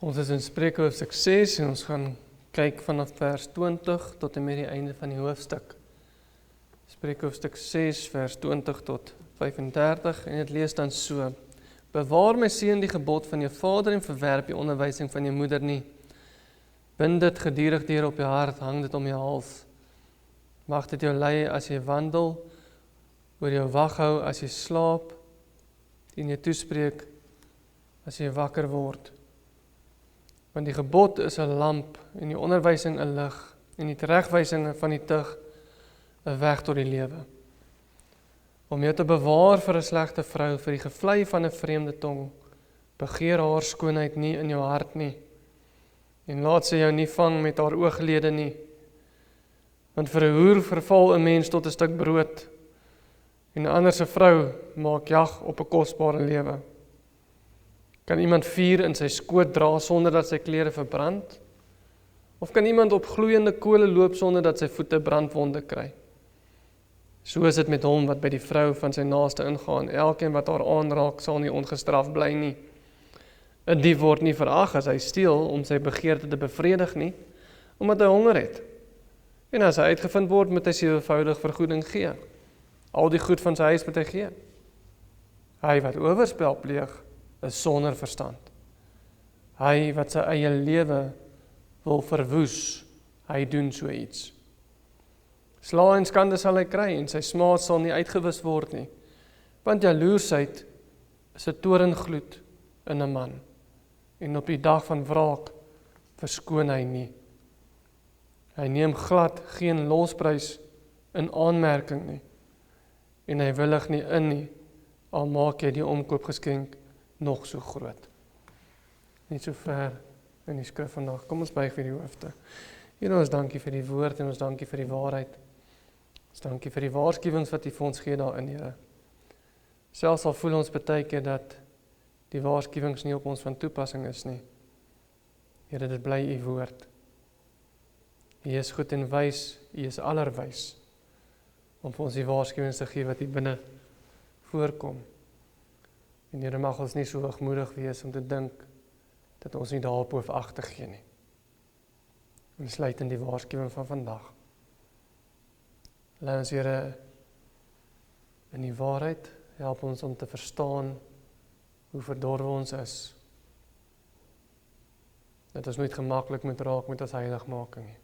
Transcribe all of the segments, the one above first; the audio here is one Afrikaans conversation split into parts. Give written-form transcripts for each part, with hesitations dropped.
Ons is in Spreuke hoofstuk 6 en ons gaan kyk vanaf vers 20 tot en met die einde van die hoofstuk. Spreuke hoofstuk 6 vers 20 tot 35 en dit lees dan so: Bewaar my seun die gebod van jou vader en verwerp die onderwysing van jou moeder nie. Bind dit gedurig deur op jou hart, hang dit om jou hals. Mag dit jou lei as jy wandel, oor jou wag hou as jy slaap, en jy toespreek as jy wakker word. Want die gebod is 'n lamp en die onderwysing 'n lig en die teregwysing van die tug 'n weg tot die lewe. Om jou te bewaar vir 'n slegte vrou, vir die gevlei van 'n vreemde tong, begeer haar skoonheid nie in jou hart nie, en laat sy jou nie vang met haar ooglede nie. Want vir 'n hoer verval 'n mens tot 'n stuk brood, en 'n ander se vrou maak jag op 'n kosbare lewe. Kan iemand vuur in sy skoot dra sonder dat sy klere verbrand? Of kan iemand op gloeiende kole loop sonder dat sy voete brandwonde kry? So is dit met hom wat by die vrou van sy naaste ingaan. Elkeen wat haar aanraak sal nie ongestraf bly nie. 'n Dief word nie verag as hy steel om sy begeerte te bevredig nie, omdat hy honger het. En as hy uitgevind word, moet hy seevoudig vergoeding gee. Al die goed van sy huis moet hy gee. Hy wat oorspel pleeg, is sonder verstand. Hy wat sy eie lewe wil verwoes, hy doen so iets. Sla en skande sal hy kry en sy smaad sal nie uitgewis word nie, want jaloersheid is 'n torengloed in 'n man, en op die dag van wraak verskoon hy nie. Hy neem glad geen losprys in aanmerking nie, en hy willig nie in nie, al maak jy die omkoopgeskenk nog so groot. Niet so ver in die skrif vandag. Kom ons buig vir die hoofde. Here, ons dankie vir die woord en ons dankie vir die waarheid. Ons dankie vir die waarskuwings wat U vir ons gee daarin, Here. Selfs al voel ons baie keer dat die waarskuwings nie op ons van toepassing is nie. Here, dit bly U woord. U is goed en wys, U is allerwys, om vir ons die waarskuwings te gee wat hier binne voorkom. En Here, mag ons nie so hoogmoedig wees om te dink dat ons nie daarop hoef ag te gee nie. En sluit in die waarskuwing van vandag. Laat ons, Here, in die waarheid help ons om te verstaan hoe verdorwe ons is. Dat ons nooit gemaklik moet raak met ons heiligmaking nie.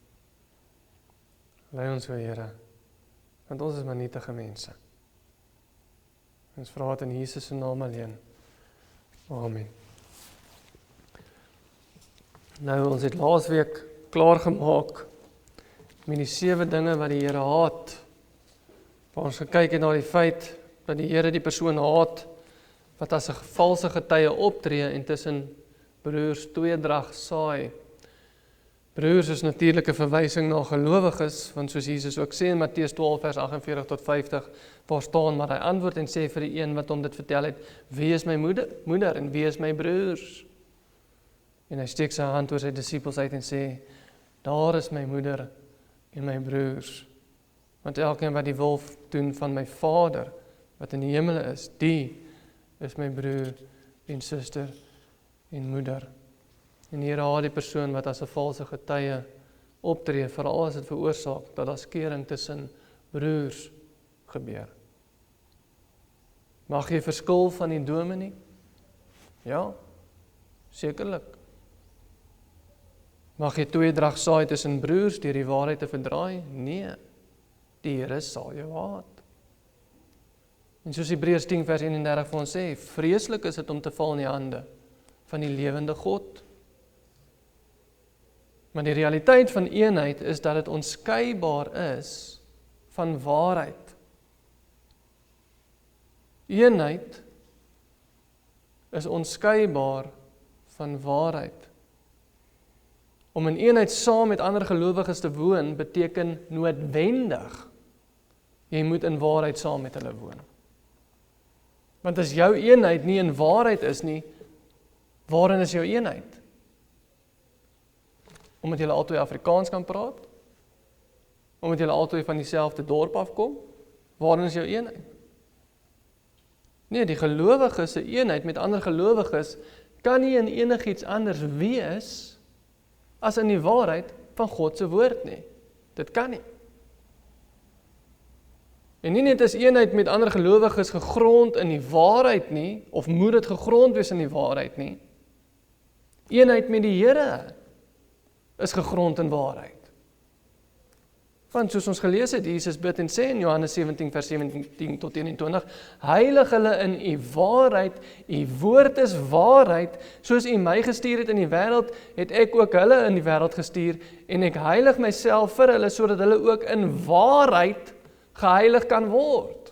Lei ons, Here, want ons is maar nietige mense. Ons vra dit in Jesus se naam alleen. Amen. Nou, ons het laasweek klaar gemaak met die 7 dinge wat die Here haat. Waar ons gekyk het na die feit dat die Here die persoon haat wat as 'n valse getuie optree en tussen broers tweedrag saai. Broers is natuurlik 'n verwysing na gelowiges, want soos Jesus ook sê in Matteus 12 vers 48 tot 50, waar staan, maar hy antwoord en sê vir die een wat hom dit vertel het: Wie is my moeder en wie is my broers? En hy steek sy hand oor sy disippels uit en sê: Daar is my moeder en my broers. Want elkeen wat die wil doen van my Vader wat in die hemele is, die is my broer en suster en moeder. En hier haat die persoon wat as 'n valse getuie optree, veral as dit veroorsaak dat daar skeuring tussen broers gebeur. Mag jy verskil van die dominee? Ja, sekerlik. Mag jy tweedrag saai tussen broers deur die waarheid te verdraai? Nee, die Here sal jou haat. En soos Hebreërs 10 vers 31 vir ons sê, vreeslik is dit om te val in die hande van die lewende God. Maar die realiteit van eenheid is dat dit onskeibaar is van waarheid. Eenheid is onskeibaar van waarheid. Om in eenheid saam met ander gelowiges te woon, beteken noodwendig, jy moet in waarheid saam met hulle woon. Want as jou eenheid nie in waarheid is nie, waarin is jou eenheid? Omdat julle altyd Afrikaans kan praat? Omdat julle altyd van dieselfde dorp afkom? Waarin is jou eenheid? Nee, die gelowiges se eenheid met ander gelowiges kan nie in enigiets anders wees as in die waarheid van God se woord nie. Dit kan nie. En nie net is eenheid met ander gelowiges gegrond in die waarheid nie, of moet dit gegrond wees in die waarheid nie. Eenheid met die Here is gegrond in waarheid. Want soos ons gelees het, Jesus bid en sê in Johannes 17 vers 17 tot 21, heilig hulle in u waarheid, u woord is waarheid, soos u my gestuur het in die wêreld, het ek ook hulle in die wêreld gestuur, en ek heilig myself vir hulle, sodat hulle ook in waarheid geheilig kan word.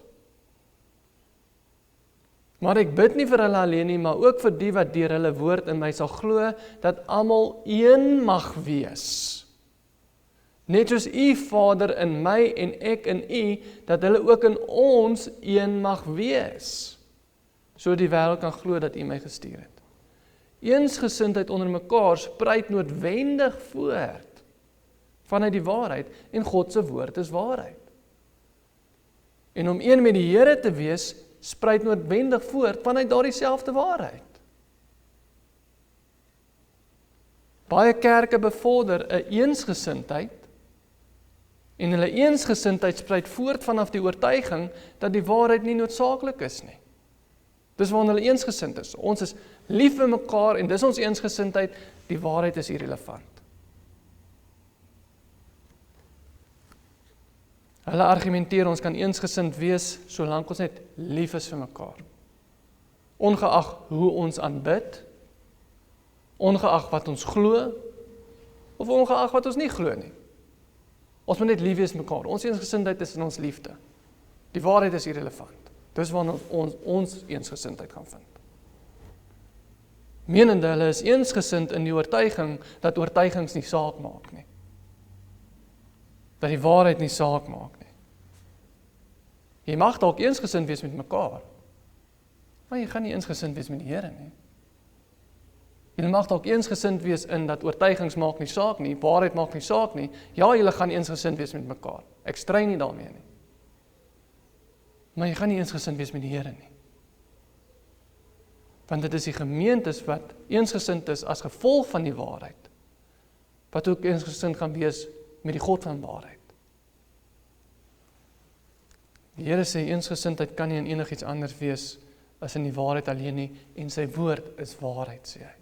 Maar ek bid nie vir hulle alleen nie, maar ook vir die wat deur hulle woord in my sal glo, dat almal een mag wees. Net soos u Vader in my en ek in u, dat hulle ook in ons een mag wees, so die wêreld kan glo dat u my gestuur het. Eensgesindheid onder mekaar spruit noodwendig voort vanuit die waarheid, en God se woord is waarheid. En om een met die Here te wees, spruit noodwendig voort vanuit daardie selfde waarheid. Baie kerke bevorder 'n eensgesindheid, en hulle eensgesindheid spruit voort vanaf die oortuiging dat die waarheid nie noodsaaklik is nie. Dis waarom hulle eensgesind is. Ons is lief vir mekaar en dis ons eensgesindheid, die waarheid is irrelevant. Hulle argumenteer ons kan eensgesind wees solank ons net lief is vir mekaar. Ongeag hoe ons aanbid, ongeag wat ons glo, of ongeag wat ons nie glo nie. Ons moet net lief wees mekaar. Ons eensgesindheid is in ons liefde. Die waarheid is irrelevant. Dis waar ons eensgesindheid gaan vind. Menende hulle is eensgesind in die oortuiging dat oortuigings nie saak maak nie. Dat die waarheid nie saak maak nie. Jy mag dalk eensgesind wees met mekaar, maar jy gaan nie eensgesind wees met die Here nie. Julle mag dalk eensgesind wees in dat oortuigings maak nie saak nie, waarheid maak nie saak nie. Ja, julle gaan eensgesind wees met mekaar. Ek stry nie daarmee nie. Maar jy gaan nie eensgesind wees met die Here nie. Want dit is die gemeentes wat eensgesind is as gevolg van die waarheid, wat ook eensgesind gaan wees met die God van waarheid. Die Here sê eensgesindheid kan nie in enigiets anders wees as in die waarheid alleen nie, en sy woord is waarheid, sê hy.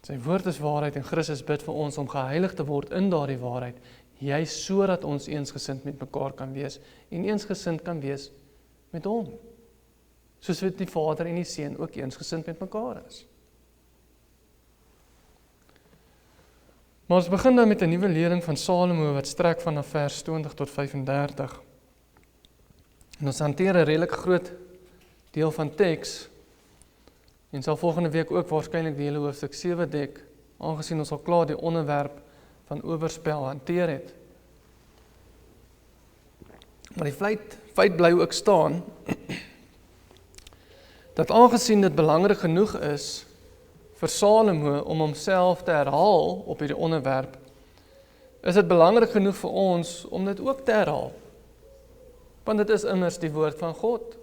Sy woord is waarheid en Christus bid vir ons om geheilig te word in daardie waarheid, juist sodat ons eensgesind met mekaar kan wees en eensgesind kan wees met hom. Soos wat die Vader en die Seun ook eensgesind met mekaar is. Maar ons begin dan met 'n nuwe lering van Salomo wat strek vanaf vers 20 tot 35. En ons hanteer 'n redelik groot deel van teks, en sal volgende week ook waarskynlik die hele hoofstuk 7 dek, aangesien ons al klaar die onderwerp van oorspel hanteer het. Maar die feit bly ook staan, dat aangesien dit belangrik genoeg is vir Salomo om homself te herhaal op hierdie onderwerp, is dit belangrik genoeg vir ons om dit ook te herhaal. Want dit is immers die woord van God.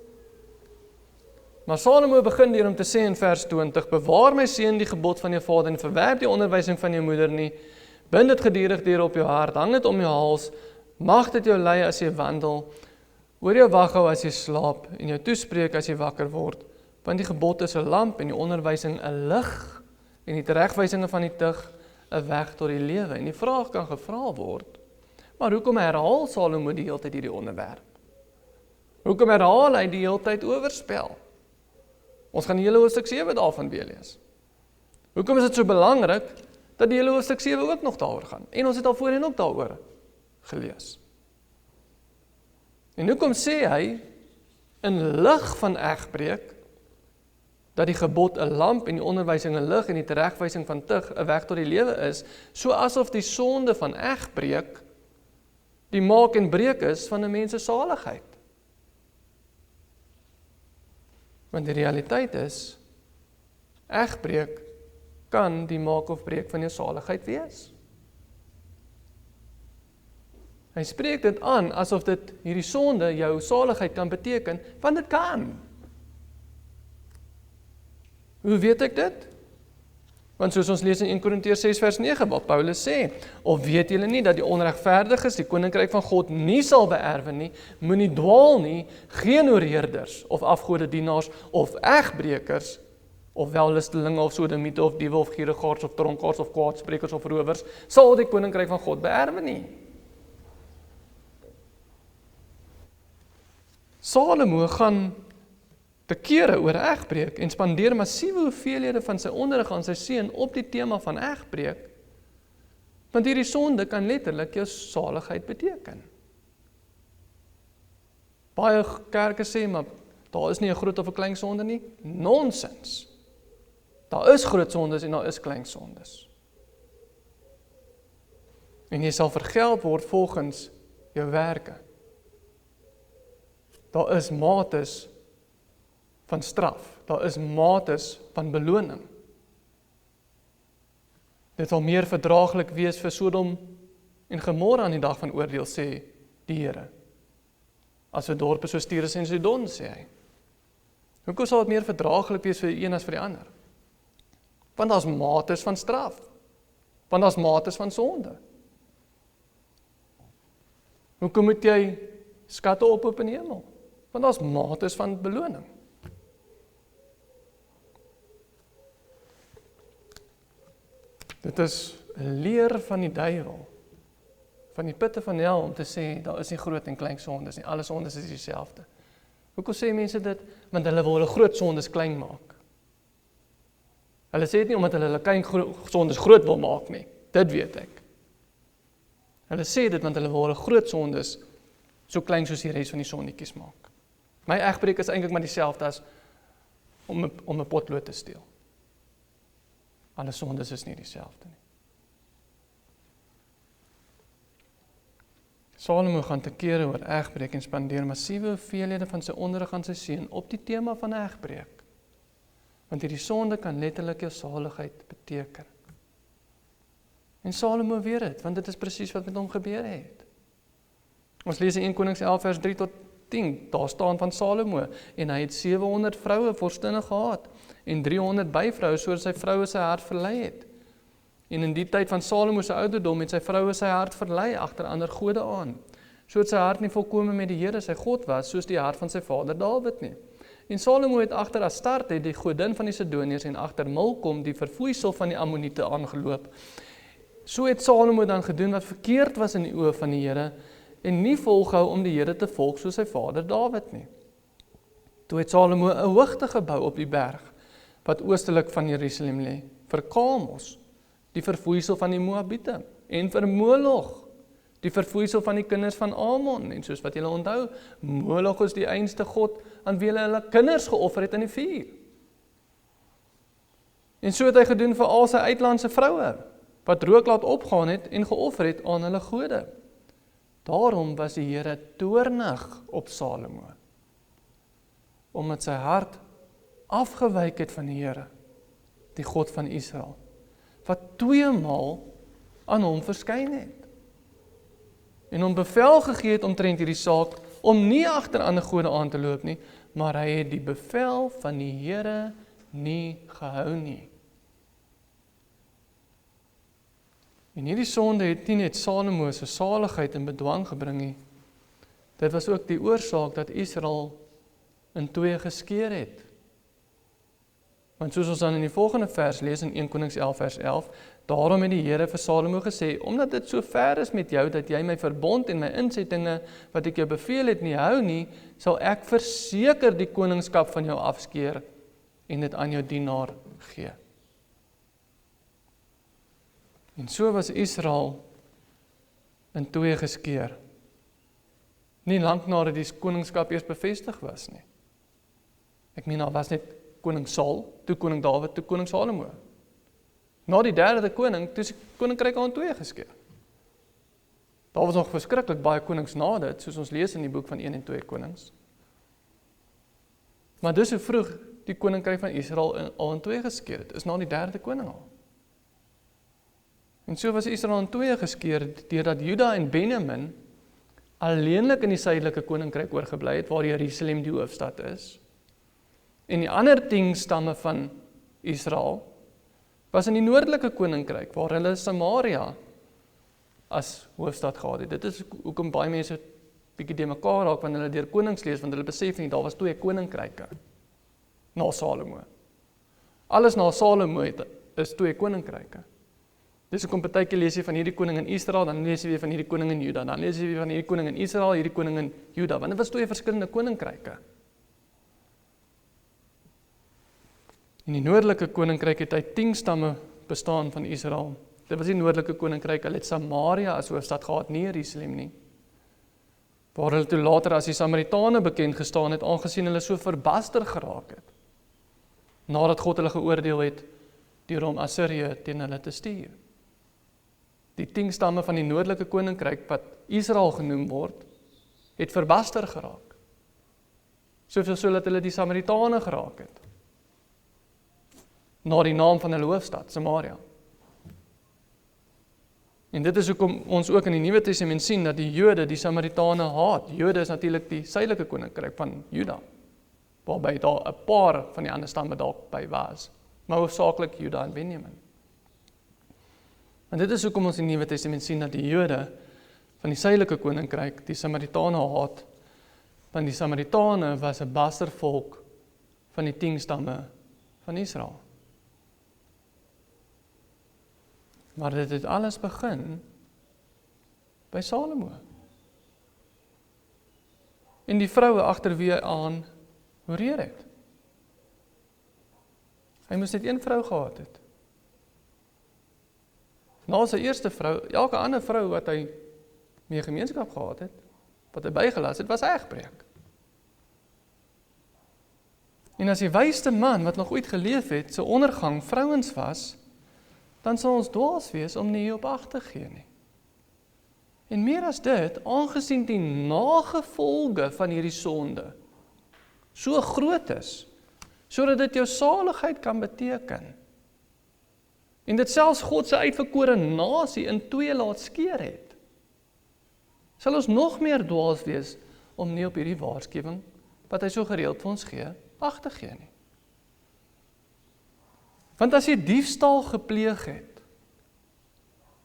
Maar Salomo begin deur om te sê in vers 20, bewaar my seun die gebod van jou vader en verwerp die onderwysing van jou moeder nie, bind dit gedurig deur op jou hart, hang dit om jou hals, mag dit jou lei as jy wandel, oor jou wag hou as jy slaap en jou toespreek as jy wakker word, want die gebod is 'n lamp en die onderwysing 'n lig en die teregwysinge van die tug 'n weg tot die lewe. En die vraag kan gevra word, maar hoekom herhaal Salomo die hele tyd hierdie onderwerp? Hoekom herhaal hy die hele tyd oorspel? Ons gaan die hele hoofstuk 7 daarvan weer lees. Hoekom is dit so belangrik dat die hele hoofstuk 7 ook nog daaroor gaan? En ons het al voorheen ook daaroor gelees. En hoekom sê hy in lig van egbreek dat die gebod 'n lamp en die onderwysing 'n lig en die teregwysing van tug 'n weg tot die lewe is, so asof die sonde van egbreek die maak en breek is van 'n mens se saligheid. Want die realiteit is, egbreek kan die maak of breek van jou saligheid wees. Hy spreek dit aan asof dit hierdie sonde jou saligheid kan beteken, want dit kan. Hoe weet ek dit? Want soos ons lees in 1 Korintiërs 6 vers 9, waar Paulus sê, of weet julle nie dat die onregverdiges die koninkryk van God nie sal beerwe nie, moenie dwaal nie, geen oreerders, of afgodedienaars, of egbrekers, of wellustelinge, of sodomiete, of diewe, of gierigaards, of dronkaards, of kwaadsprekers, of rowers, sal die koninkryk van God beerwe nie. Salomo gaan te kere oor egbreek en spandeer massiewe hoeveelhede van sy onderrig aan sy seun op die tema van egbreek, want hierdie sonde kan letterlik jou saligheid beteken. Baie kerke sê, maar daar is nie 'n groot of 'n klein sonde nie. Nonsens. Daar is groot sondes en daar is klein sondes. En jy sal vergeld word volgens jou werke. Daar is mates van straf. Daar is mates van beloning. Dit sal meer verdraaglik wees vir Sodom en Gomorra aan die dag van oordeel, sê die Here, as vir dorpe soos Tyrus en Sidon, sê hy. Hoekom sal dit meer verdraaglik wees vir die een as vir die ander? Want daar's mates van straf. Want daar's mates van sonde. Hoekom moet jy skatte ophou in die hemel? Want daar's mates van beloning. Dit is 'n leer van die duiwel, van die putte van hel, om te sê, daar is nie groot en klein sondes nie, alle sondes is dieselfde. Hoekom sê mense dit? Want hulle wil hulle groot sondes klein maak. Hulle sê dit nie omdat hulle klein sondes groot wil maak nie, dit weet ek. Hulle sê dit want hulle wil hulle groot sondes so klein soos die res van die sonnetjies maak. My egbreek is eintlik maar dieselfde as om 'n potlood te steel. Alle sondes is nie dieselfde nie. Salomo gaan te kere oor egbreek en spandeer massiewe hoeveelhede van sy onderrig aan sy seun op die tema van egbreek. Want hierdie sonde kan letterlik jou saligheid beteken. En Salomo weet dit, want dit is presies wat met hom gebeur het. Ons lees in 1 Konings 11 vers 3 tot 10, daar staan van Salomo, en hy het 700 vroue vorstinne gehad, en 300 byvroue, sodat sy vroue sy hart verlei het. En in die tyd van Salomo se ouderdom het sy vroue sy hart verlei agter ander gode aan, sodat sy hart nie volkome met die Here sy God was, soos die hart van sy vader Dawid nie. En Salomo het agter Astarte, die godin van die Sidoniërs, en agter Milkom, die verfoeisel van die Ammoniete, aangeloop. So het Salomo dan gedoen wat verkeerd was in die oë van die Here, en nie volgehou om die Here te volg soos sy vader Dawid nie. Toe het Salomo 'n hoogte gebou op die berg, wat oostelik van Jerusalem lê, vir Kamos, die verfoeisel van die Moabiete, en vir Moloch, die verfoeisel van die kinders van Amon, en soos wat julle onthou, Moloch is die einste god aan wie hulle kinders geoffer het in die vuur. En so het hy gedoen vir al sy uitlandse vroue, wat rook laat opgaan het en geoffer het aan hulle gode. Daarom was die Here toornig op Salomo, omdat sy hart afgewyk het van die Here, die God van Israel, wat 2 maal aan hom verskyn het, en hom bevel gegee het omtrent hierdie saak, om nie agter ander gode aan te loop nie, maar hy het die bevel van die Here nie gehou nie. En hierdie sonde het nie net Salomo se saligheid in bedwang gebring nie. Dit was ook die oorsaak dat Israel in 2 geskeur het. Want soos ons dan in die volgende vers lees in 1 Konings 11 vers 11, daarom het die Here vir Salomo gesê, omdat dit so ver is met jou, dat jy my verbond en my insettinge, wat ek jou beveel het, nie hou nie, sal ek verseker die koningskap van jou afskeer, en dit aan jou dienaar gee. En so was Israel in 2 geskeur. Nie lank nadat die koningskap eers bevestig was nie. Ek meen, daar was net koning Saul, toe koning Dawid, toe koning Salomo. Na die 3de koning, toe is die koninkryk al in 2 geskeur. Daar was nog verskriklik baie konings na dit, soos ons lees in die boek van 1 en 2 konings. Maar dis hoe vroeg die koninkryk van Israel al in 2 geskeur het, is na die 3de koning al. En so was Israel in 2 geskeur, deurdat Juda en Benjamin alleenlik in die suidelike koninkryk oorgebly het, waar Jerusalem die hoofstad is. En die ander 10 stamme van Israel, was in die noordelike koninkryk, waar hulle Samaria as hoofstad gehad het. Dit is hoekom baie mense bietjie de mekaar raak wanneer hulle deur konings lees, want hulle besef nie, daar was 2 koninkryke na Salomo. Alles na Salomo is 2 koninkryke. Dis hoekom partykeer lees jy van hierdie koning in Israel, dan lees jy weer van hierdie koning in Juda, dan lees jy weer van hierdie koning in Israel, hierdie koning in Juda, want dit was 2 verskillende koninkryke. In die noordelike koninkryk het uit 10 stamme bestaan van Israel. Dit was die noordelike koninkryk, hulle het Samaria as hoofstad gehad, nie Jerusalem nie. Waar hulle toe later as die Samaritane bekend gestaan het, aangesien hulle so verbaster geraak het, nadat God hulle geoordeel het, deur om Assirië teen hulle te stuur. Die 10 stamme van die noordelike koninkryk, wat Israel genoem word, het verbaster geraak. Soveel so dat hulle die Samaritane geraak het, na die naam van hulle hoofstad, Samaria. En dit is hoekom ons ook in die Nuwe Testament sien, dat die Jode die Samaritane haat. Jode is natuurlik die suidelike koninkryk van Juda, waarby daar 'n paar van die ander stamme dalk by was, maar hoofsaaklik Juda en Benjamin. En dit is hoekom ons in die Nuwe Testament sien, dat die Jode van die suidelike koninkryk die Samaritane haat, want die Samaritane was 'n bastervolk van die 10 stamme van Israel. Maar dit het alles begin by Salomo. En die vroue agter wie hy aan hoereer het. Hy moes net 1 vrou gehad het. Na sy eerste vrou, elke ander vrou wat hy mee gemeenskap gehad het, wat hy bygelas het, was egbreek. En as die wysste man wat nog ooit geleef het, sy ondergang vrouens was, dan sal ons dwaas wees om nie hierop ag te gee nie. En meer as dit, aangesien die nagevolge van hierdie sonde so groot is, sodat dit jou saligheid kan beteken, en dit selfs God se uitverkore nasie in 2 laat skeer het, sal ons nog meer dwaas wees om nie op hierdie waarskuwing, wat hy so gereeld vir ons gee, ag te gee nie. Want as jy diefstal gepleeg het,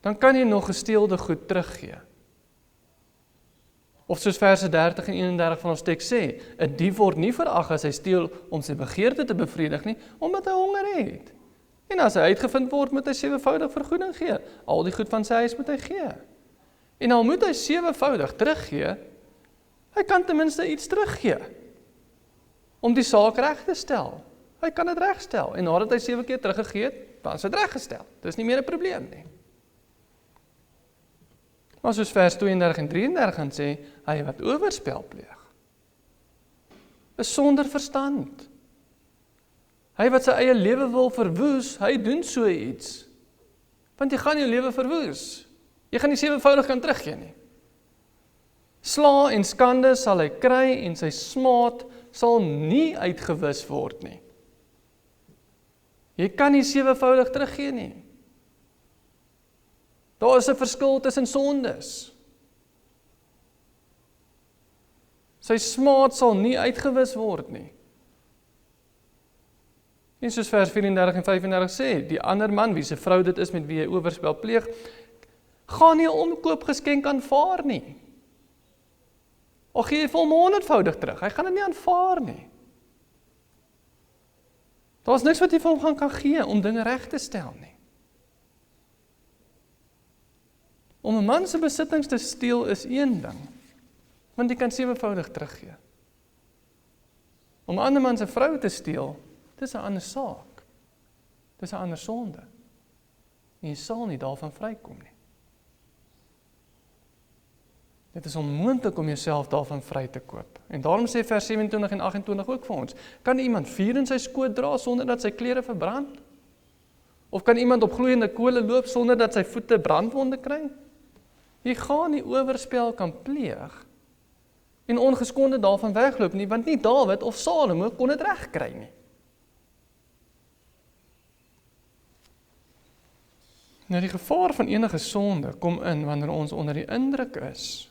dan kan jy nog gesteelde goed teruggee. Of soos verse 30 en 31 van ons teks sê, 'n dief word nie verag as hy steel om sy begeerte te bevredig nie, omdat hy honger het. En as hy uitgevind word, moet hy 7voudig vergoeding gee. Al die goed van sy huis moet hy gee. En al moet hy 7voudig teruggee, hy kan ten minste iets teruggee, om die saak reg te stel. Hy kan dit regstel, en nadat hy 7 keer teruggegee het, dan is dit reggestel. Dit is nie meer 'n probleem nie. Maar soos vers 32 en 33 gaan sê, hy wat oorspel pleeg, is sonder verstand. Hy wat sy eie lewe wil verwoes, hy doen so iets. Want jy gaan jou lewe verwoes. Jy gaan nie 7voudig kan teruggee nie. Sla en skande sal hy kry, en sy smaad sal nie uitgewis word nie. Jy kan nie 7voudig teruggee nie. Daar is 'n verskil tussen sondes. Sy smaad sal nie uitgewis word nie. En soos vers 34 en 35 sê, die ander man, wie se vrou dit is met wie hy oorspel pleeg, gaan nie 'n omkoopgeskenk aanvaar nie. Al gee hy vir hom 100voudig terug, hy gaan dit nie aanvaar nie. Daar is niks wat jy vir hom kan gee om dinge reg te stel nie. Om 'n man se besittings te steel is een ding, want jy kan 7voudig teruggee. Om 'n ander man se vrou te steel, dis 'n ander saak. Dis 'n ander sonde. En jy sal nie daarvan vrykom nie. Dit is onmoontlik om jouself daarvan vry te koop. En daarom sê vers 27 en 28 ook vir ons, kan iemand vuur in sy skoot dra sonder dat sy klere verbrand? Of kan iemand op gloeiende kole loop sonder dat sy voete brandwonde kry? Jy gaan nie oorspel kan pleeg en ongeskonde daarvan wegloop nie, want nie Dawid of Salomo kon dit regkry nie. Nou die gevaar van enige sonde kom in wanneer ons onder die indruk is,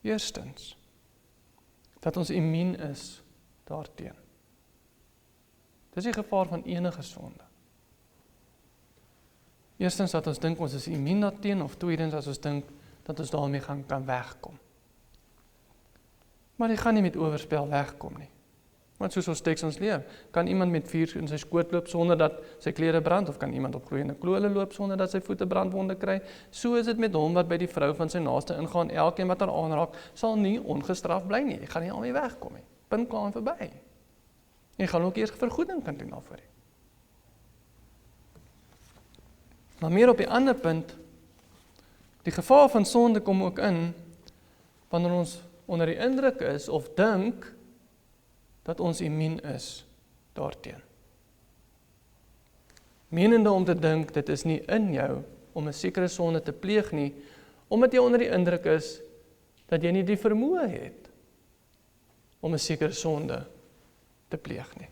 eerstens, dat ons immuun is daarteen. Dis die gevaar van enige sonde. Eerstens dat ons dink ons is immuun daarteen, of tweedens dat ons dink dat ons daarmee kan wegkom. Maar jy gaan nie met oorspel wegkom nie. Want soos ons teks ons leer, kan iemand met vuur in sy skoot loop sonder dat sy klere brand, of kan iemand op gloeiende kolle loop sonder dat sy voete brandwonde kry. So is dit met hom wat by die vrou van sy naaste ingaan, elkeen wat haar aanraak, sal nie ongestraf bly nie. Jy gaan nie al mee wegkom nie. Punt klaar en verby. Jy gaan ook eers vergoeding kan doen daarvoor. Maar meer op die ander punt, die gevaar van sonde kom ook in, wanneer ons onder die indruk is, of dink, dat ons immuun is daarteen. Menende om te dink, dit is nie in jou, om 'n sekere sonde te pleeg nie, omdat jy onder die indruk is, dat jy nie die vermoë het, om 'n sekere sonde te pleeg nie.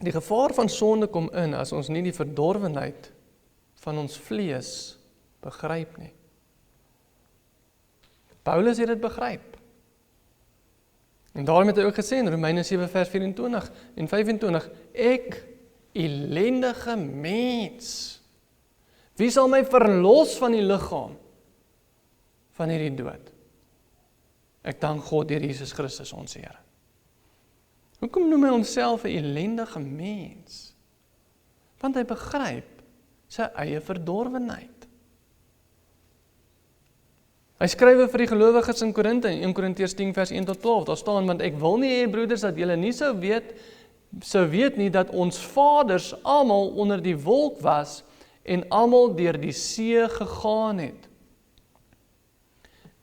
Die gevaar van sonde kom in, as ons nie die verdorwenheid van ons vlees begryp nie. Paulus het dit begryp. En daarom het hy ook gesê in Romeine 7 vers 24 en 25, ek, ellendige mens, wie sal my verlos van die liggaam van hierdie dood? Ek dank God deur Jesus Christus ons Here. Hoekom noem hy homself 'n ellendige mens? Want hy begryp sy eie verdorwenheid. Hy skryf vir die gelowiges in Korinthe, in 1 Korintiërs 10 vers 1 tot 12, daar staan, want ek wil nie hê, broeders, dat julle nie sou weet nie, dat ons vaders almal onder die wolk was, en almal deur die see gegaan het.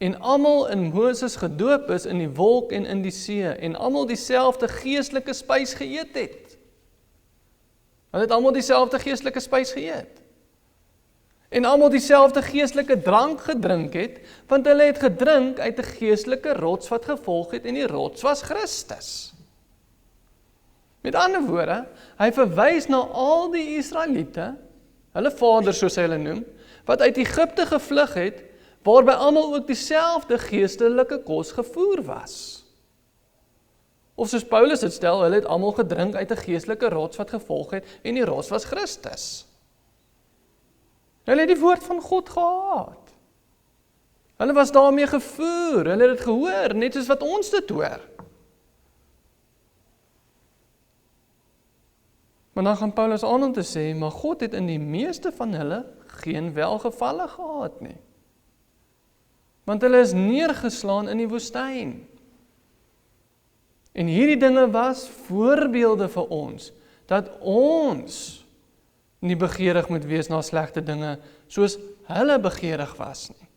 En almal in Moses gedoop is in die wolk en in die see, en almal dieselfde geestelike spys geëet het. Hulle het almal dieselfde geestelike spys geëet. En almal dieselfde geestelike drank gedrink het, want hulle het gedrink uit 'n geestelike rots wat gevolg het, en die rots was Christus. Met ander woorde, hy verwys na al die Israeliete, hulle vaders soos hy hulle noem, wat uit Egipte gevlug het, waarby almal ook dieselfde geestelike kos gevoer was. Of soos Paulus dit stel, hulle het almal gedrink uit 'n geestelike rots wat gevolg het, en die rots was Christus. Hulle het die woord van God gehad. Hulle was daarmee gevoer, hulle het dit gehoor, net soos wat ons dit hoor. Maar dan gaan Paulus aan om te sê, maar God het in die meeste van hulle geen welgevalle gehad nie. Want hulle is neergeslaan in die woestyn. En hierdie dinge was voorbeelde vir ons, dat ons nie begeerig moet wees na slegte dinge, soos hulle begeerig was nie.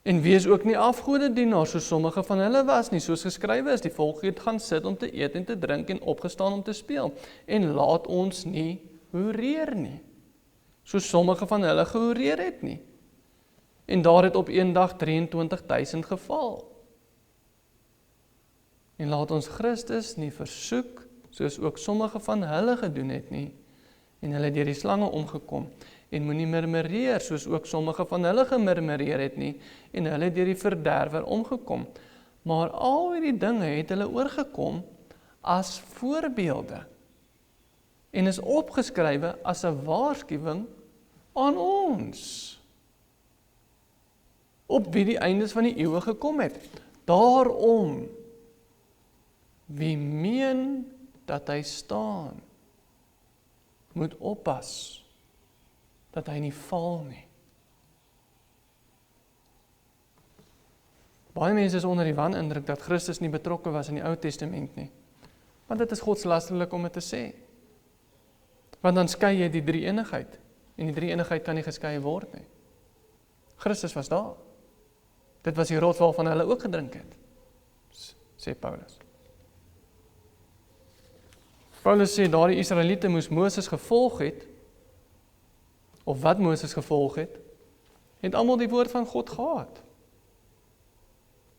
En wees ook nie afgodedienaars, soos sommige van hulle was nie, soos geskrywe is, die volk het gaan sit om te eet en te drink en opgestaan om te speel, en laat ons nie hoereer nie, soos sommige van hulle gehoereer het nie. En daar het op een dag 23.000 geval. En laat ons Christus nie versoek, soos ook sommige van hulle gedoen het nie, en hulle deur die slange omgekom, en moenie murmureer, soos ook sommige van hulle gemurmureer het nie, en hulle deur die verderwer omgekom. Maar al hierdie dinge het hulle oorgekom as voorbeelde, en is opgeskrywe as 'n waarskuwing aan ons, op wie die eindes van die eeue gekom het. Daarom, wie meen dat hy staan, moet oppas, dat hy nie val nie. Baie mense is onder die wanindruk dat Christus nie betrokke was in die Ou Testament nie, want dit is godslasterlik om dit te sê. Want dan skei jy die drie-eenigheid, en die drie-eenigheid kan nie geskei word nie. Christus was daar. Dit was die rots waarvan hulle ook gedrink het, sê Paulus. Paulus sê, daardie Israeliete moes Moses gevolg het, of wat Moses gevolg het almal die woord van God gehad.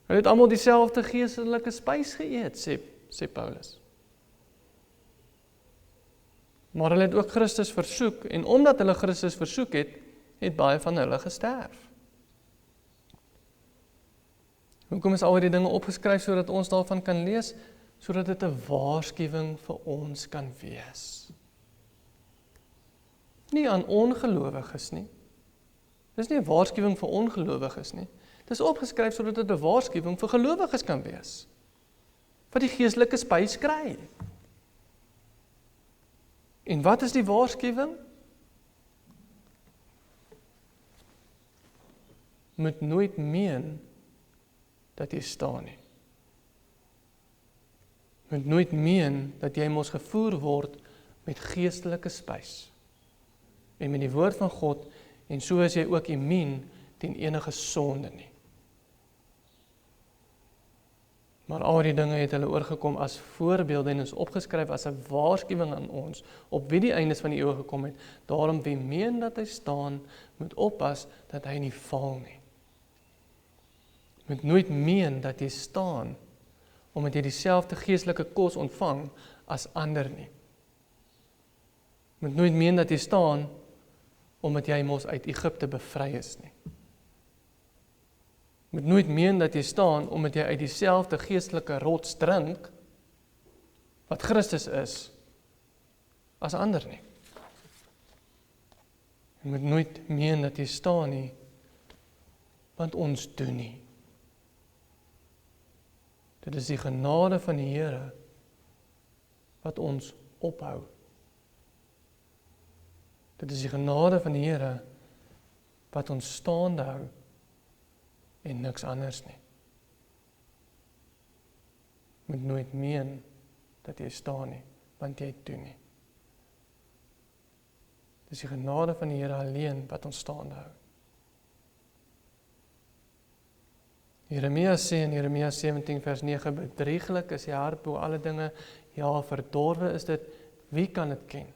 Hulle het almal dieselfde geestelike spys geëet, sê Paulus. Maar hulle het ook Christus versoek, en omdat hulle Christus versoek het baie van hulle gesterf. Hoekom is al hierdie dinge opgeskryf sodat ons daarvan kan lees? Sodat dit 'n waarskuwing vir ons kan wees. Nie aan ongelowiges nie. Dis nie 'n waarskuwing vir ongelowiges nie. Dis opgeskryf sodat dit 'n waarskuwing vir gelowiges kan wees. Wat die geestelike spys kry. En wat is die waarskuwing? Moet nooit meen dat jy staan nie. Moet nooit meen dat jy mos gevoer word met geestelike spys. En met die woord van God, en so is jy ook immuun teen enige sonde nie. Maar al die dinge het hulle oorgekom as voorbeelde en is opgeskryf as 'n waarskuwing aan ons, op wie die eindes van die eeuw gekom het. Daarom wie meen dat hy staan, moet oppas dat hy nie val nie. Moet nooit meen dat jy staan, omdat jy dieselfde geestelike kos ontvang as ander nie. Moet nooit meen dat jy staan, omdat jy mos uit Egipte bevry is nie. Moet nooit meen dat jy staan, omdat jy uit dieselfde geestelike rots drink, wat Christus is, as ander nie. Jy moet nooit meen dat jy staan nie, want ons doen nie. Dit is die genade van die Here, wat ons ophou. Dit is die genade van die Here, wat ons staande hou, en niks anders nie. Moet nooit meen, dat jy staan nie, want jy doen nie. Dit is die genade van die Here alleen, wat ons staande hou. Jeremia sê in Jeremia 17 vers 9, bedrieglik is die hart bo alle dinge, ja, verdorwe is dit, wie kan dit ken?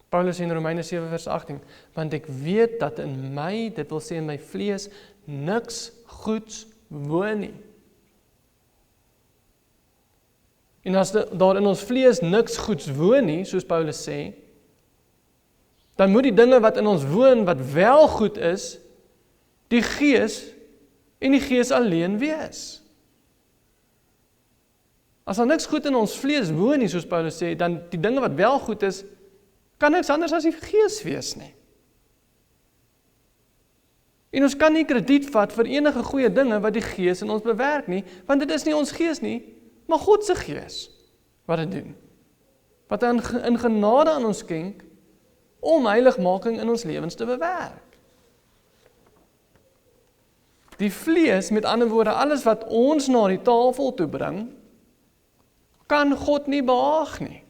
Paulus in Romeine 7 vers 18, want ek weet dat in my, dit wil sê in my vlees, niks goeds woon nie. En as daar in ons vlees niks goeds woon nie, soos Paulus sê, dan moet die dinge wat in ons woon, wat wel goed is, die Gees en die Gees alleen wees. As daar niks goed in ons vlees woon nie, soos Paulus sê, dan die dinge wat wel goed is, kan niks anders as die Gees wees nie. En ons kan nie krediet vat vir enige goeie dinge wat die Gees in ons bewerk nie, want dit is nie ons Gees nie, maar God se Gees wat dit doen. Wat hy in genade aan ons skenk, om heiligmaking in ons lewens te bewerk. Die vlees, met ander woorde, alles wat ons na die tafel toe bring, kan God nie behaag nie.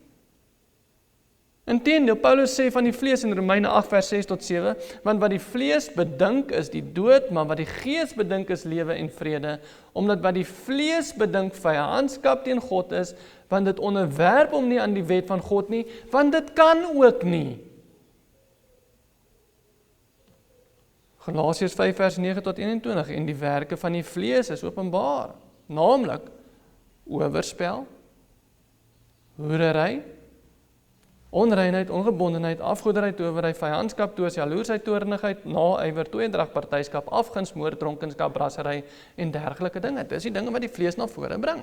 Inteendeel, Paulus sê van die vlees in Romeine 8 vers 6 tot 7, want wat die vlees bedink is die dood, maar wat die Gees bedink is lewe en vrede, omdat wat die vlees bedink vyandskap teen God is, want dit onderwerp hom nie aan die wet van God nie, want dit kan ook nie. Galasiërs 5 vers 9 tot 21, en die werke van die vlees is openbaar, naamlik oorspel, hoerery, onreinheid, ongebondenheid, afgoderry, towery, vyandskap, toos, jaloersheid, toornigheid, naaiwer, tweedrag, partyskap, afguns, moord, dronkenskap, brassery en dergelike dinge. Dis die dinge wat die vlees na vore bring.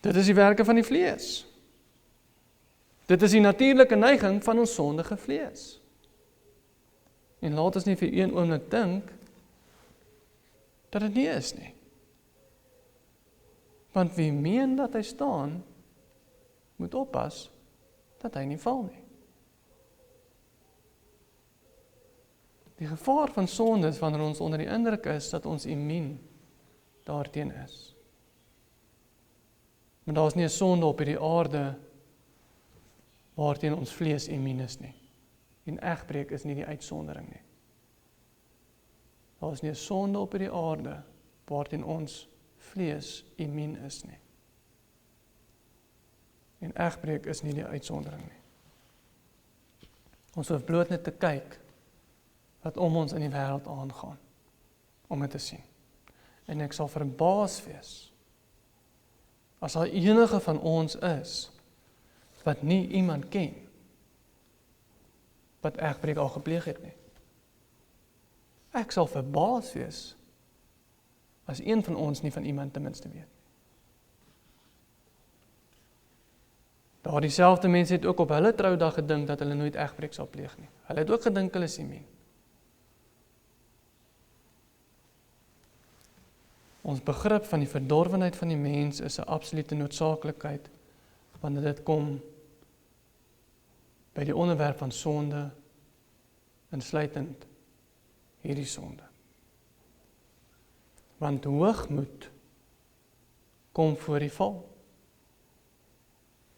Dit is die werke van die vlees. Dit is die natuurlike neiging van ons sondige vlees. En laat ons nie vir een oomblik dink dat dit nie is nie. Want wie meen dat hy staan, moet oppas dat hy nie val nie. Die gevaar van sonde is wanneer ons onder die indruk is dat ons immuun daarteen is. Maar daar is nie 'n sonde op hierdie aarde waarteen ons vlees immuun is nie. En egbreek is nie die uitsondering nie. Daar is nie 'n sonde op hierdie aarde waarteen ons vlees immuun is nie. En egbreek is nie die uitsondering nie. Ons hoef bloot net te kyk wat om ons in die wêreld aangaan, om dit te sien. En ek sal verbaas wees, as daar enige van ons is, wat nie iemand ken, wat egbreek al gepleeg het nie. Ek sal verbaas wees as een van ons nie van iemand ten minste weet. Daar dieselfde mense het ook op hulle troudag gedink dat hulle nooit egbreek sal pleeg nie. Hulle het ook gedink hulle is immuun. Ons begrip van die verdorwenheid van die mens is 'n absolute noodsaaklikheid wanneer dit kom by die onderwerp van sonde, insluitend hierdie sonde. Want hoogmoed kom voor die val.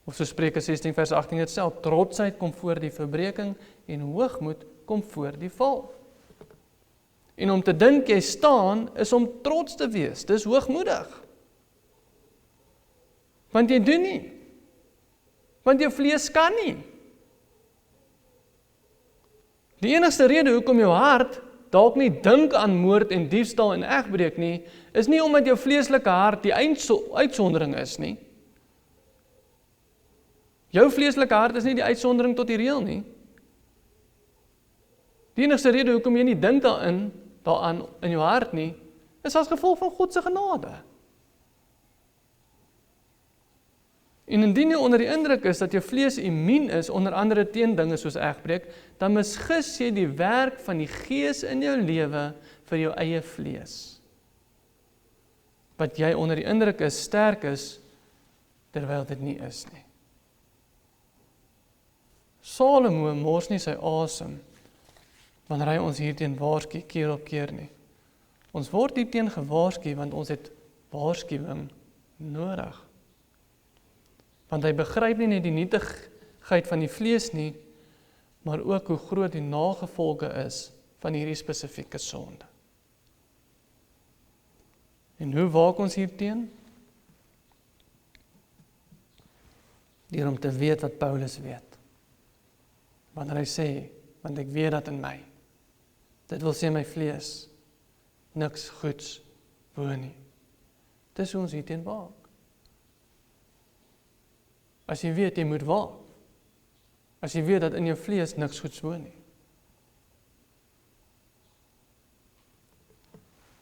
Of so Spreuke 16 vers 18 dit self, trotsheid kom voor die verbreeking en hoogmoed kom voor die val. En om te dink jy staan is om trots te wees, dis hoogmoedig. Want jy doen nie. Want jou vlees kan nie. Die enigste rede hoekom jou hart dalk nie dink aan moord en diefstal en egbreek nie, is nie omdat jou vleeslike hart die uitsondering is nie. Jou vleeslike hart is nie die uitsondering tot die reël nie. Die enigste rede hoekom jy nie dink daaraan in jou hart nie, is as gevolg van God se genade. En indien jy onder die indruk is dat jou vlees immuun is, onder andere teen dinge soos egbreek, dan misgis jy die werk van die Gees in jou lewe vir jou eie vlees. Wat jy onder die indruk is, sterk is, terwyl dit nie is nie. Salomo mors nie sy asem, wanneer hy ons hierteen waarsku keer op keer nie. Ons word hierteen gewaarsku, want ons het waarskuwing nodig. Want hy begryp nie net die nietigheid van die vlees nie, maar ook hoe groot die nagevolge is van hierdie spesifieke sonde. En hoe waak ons hierteen? Deur om te weet wat Paulus weet. Wanneer hy sê, want ek weet dat in my, dit wil sê my vlees, niks goeds woon nie. Dis hoe ons hierteen waak. As jy weet, jy moet waak. As jy weet dat in jou vlees niks goeds woon nie.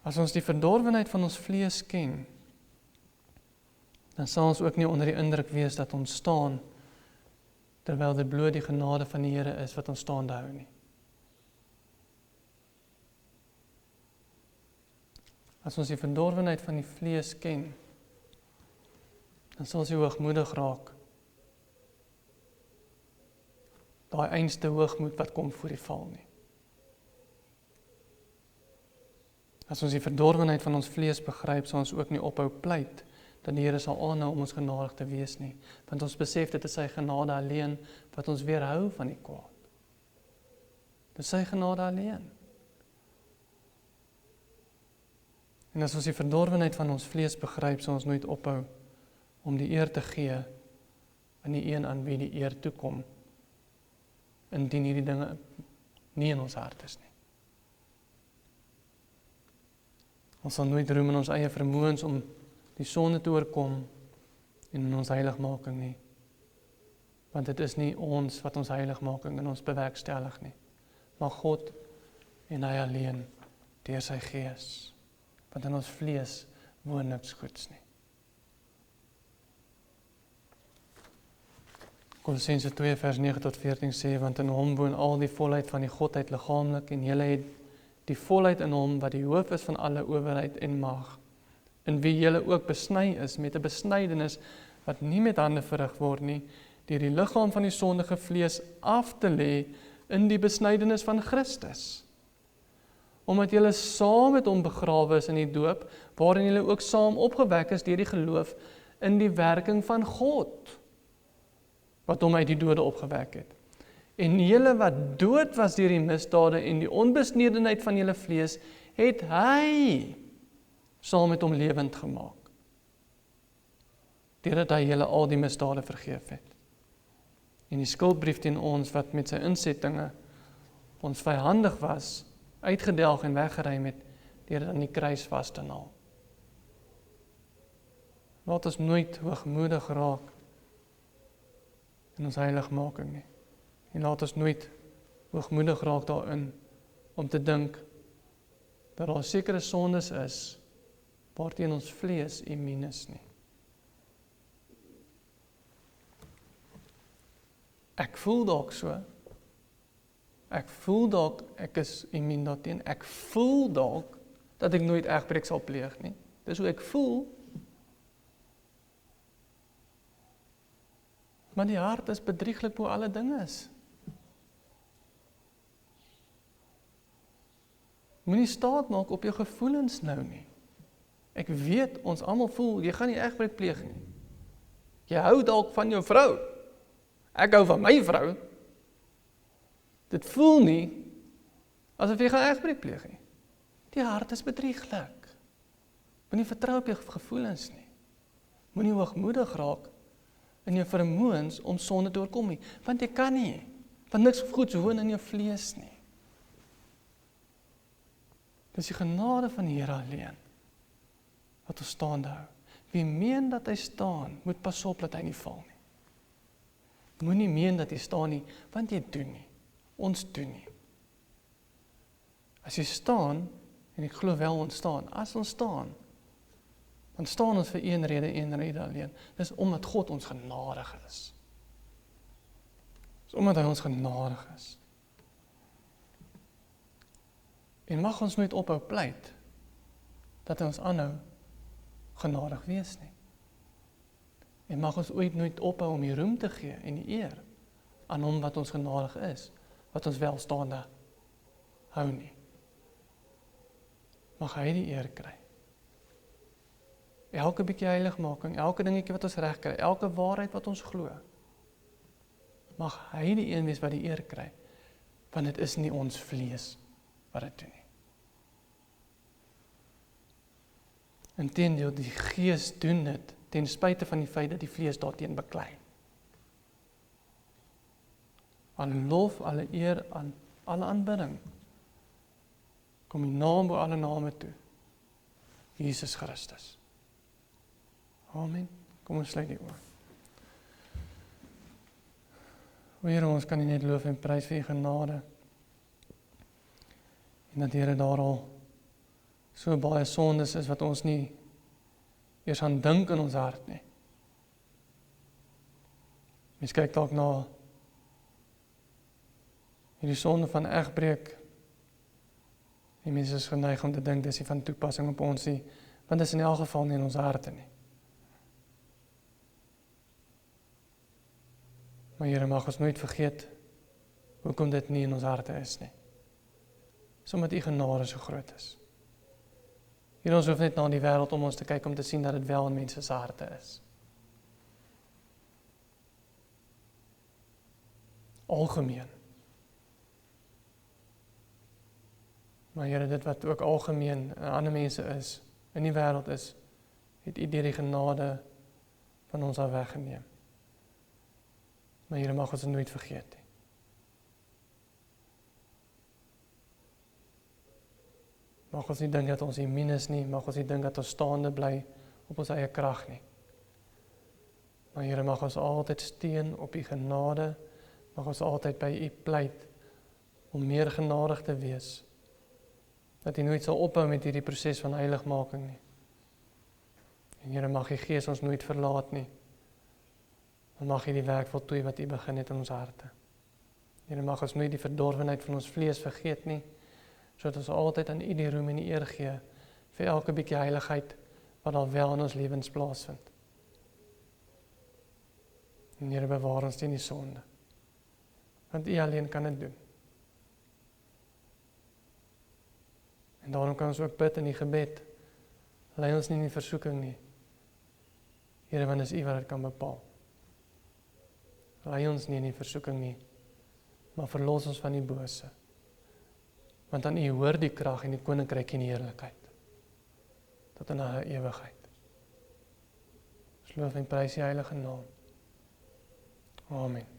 As ons die verdorwenheid van ons vlees ken, dan sal ons ook nie onder die indruk wees dat ons staan, terwyl dit bloot die genade van die Here is wat ons staande hou nie. As ons die verdorwenheid van die vlees ken, dan sal ons hoogmoedig raak. Daai einste hoogmoed wat kom voor die val nie. As ons die verdorwenheid van ons vlees begryp, sal ons ook nie ophou pleit dat die Here sal aanhou om ons genadig te wees nie, want ons besef dit is sy genade alleen wat ons weerhou van die kwaad. Dit is sy genade alleen. En as ons die verdorwenheid van ons vlees begryp, sal ons nooit ophou om die eer te gee aan die een aan wie die eer toekom, indien hierdie dinge nie in ons hart is nie. Ons sal nooit roem in ons eie vermoëns om die sonde te oorkom en in ons heiligmaking nie. Want dit is nie ons wat ons heiligmaking in ons bewerkstellig nie, maar God en hy alleen deur sy Gees. Want in ons vlees woon niks goeds nie. Kolossense 2 vers 9 tot 14 sê, want in hom woon al die volheid van die Godheid liggaamlik, en julle het die volheid in hom, wat die hoof is van alle owerheid en mag, in wie julle ook besny is, met 'n besnydenis, wat nie met hande verrig word nie, deur die liggaam van die sondige vlees af te lê, in die besnydenis van Christus. Omdat julle saam met hom begrawe is in die doop, waarin julle ook saam opgewek is deur die geloof in die werking van God, wat hom uit die dode opgewek het. En julle wat dood was deur die misdade en die onbesnedenheid van julle vlees, het hy saam met hom lewend gemaak, deurdat hy julle al die misdade vergeef het. En die skuldbrief teen ons, wat met sy insettinge ons vyhandig was, uitgedelg en weggeruim het, deur dit aan die kruis vas te naal. Laat ons nooit hoogmoedig raak in ons heiligmaking nie. En laat ons nooit hoogmoedig raak daarin om te dink dat daar sekere sondes is, waarteen ons vlees immuun is nie. Ek voel dalk so, ek voel dalk ek is immuun daarteen, ek voel dalk dat ek nooit egbreek sal pleeg nie. Dis hoe ek voel. Maar die hart is bedrieglik bo alle dinge is. Moenie staat maak op jou gevoelens nou nie. Ek weet, ons almal voel, jy gaan nie egbreek pleeg nie. Jy hou dalk van jou vrou. Ek hou van my vrou. Dit voel nie asof jy gaan egbreek pleeg nie. Die hart is bedrieglik. Moenie vertrou op jou gevoelens nie. Moenie hoogmoedig raak in jou vermoëns om sonde te oorkom nie, want jy kan nie, want niks goeds woon in jou vlees nie. Dis die genade van die Here alleen, wat ons staande hou. Wie meen dat hy staan, moet pas op dat hy nie val nie. Moenie meen dat jy staan nie, want jy doen nie. Ons doen nie. As jy staan, en ek glo wel ons staan, as ons staan, dan staan ons vir een rede alleen. Dis omdat God ons genadig is. Dis omdat hy ons genadig is. En mag ons nooit ophou pleit, dat hy ons aanhou genadig wees nie. En mag ons ooit nooit ophou om die roem te gee en die eer aan hom wat ons genadig is, wat ons welstaande hou nie. Mag hy die eer kry. Elke bietjie heiligmaking, elke dingetjie wat ons reg kry, elke waarheid wat ons glo, mag hy die een wees wat die eer kry, want dit is nie ons vlees wat dit doen nie. Inteendeel, die Gees doen dit, ten spyte van die feit dat die vlees daarteen beklei. Alle lof, alle eer, aan alle aanbidding, kom die naam bo alle name toe, Jesus Christus. Amen. Kom ons sluit die oë. O Here, ons kan U net loof en prys vir U genade. En dat Here daar al so baie sondes is wat ons nie eers aan dink in ons hart nie. Mens kyk dalk na hierdie sonde van egbreek. Die mense is geneig om te dink dis nie van toepassing op ons nie, want dis in elk geval nie in ons harte nie. Maar Here, mag ons nooit vergeet hoekom dit nie in ons harte is nie. Omdat U genade so groot is. Here, ons hoef net na die wêreld om ons te kyk om te sien dat dit wel in mense se harte is. Algemeen. Maar Here, dit wat ook algemeen in ander mense is, in die wêreld is, het U deur die genade van ons al weggeneem. Maar Here, mag ons dit nooit vergeet nie. Mag ons nie dink dat ons immuun is nie, mag ons nie dink dat ons staande bly op ons eie krag nie. Maar Here, mag ons altyd steun op U genade, mag ons altyd by U pleit om meer genadig te wees. Dat U nooit sal ophou met hierdie proses van heiligmaking nie. En Here, mag U Gees ons nooit verlaat nie. En mag U die werk voltooi wat U begin het in ons harte. Here, mag ons nooit die verdorwenheid van ons vlees vergeet nie, sodat ons altyd aan U die roem en die eer gee vir elke bietjie heiligheid wat al wel in ons lewens plaasvind. En Here, bewaar ons teen die sonde, want U alleen kan dit doen. En daarom kan ons ook bid in die gebed, lei ons nie in die versoeking nie. Here, want is U wat dit kan bepaal. Lei ons nie in die versoeking nie, maar verlos ons van die bose. Want aan U hoor die krag en die koninkryk en die heerlikheid, tot in alle ewigheid. Ons loof en prys U heilige naam. Amen.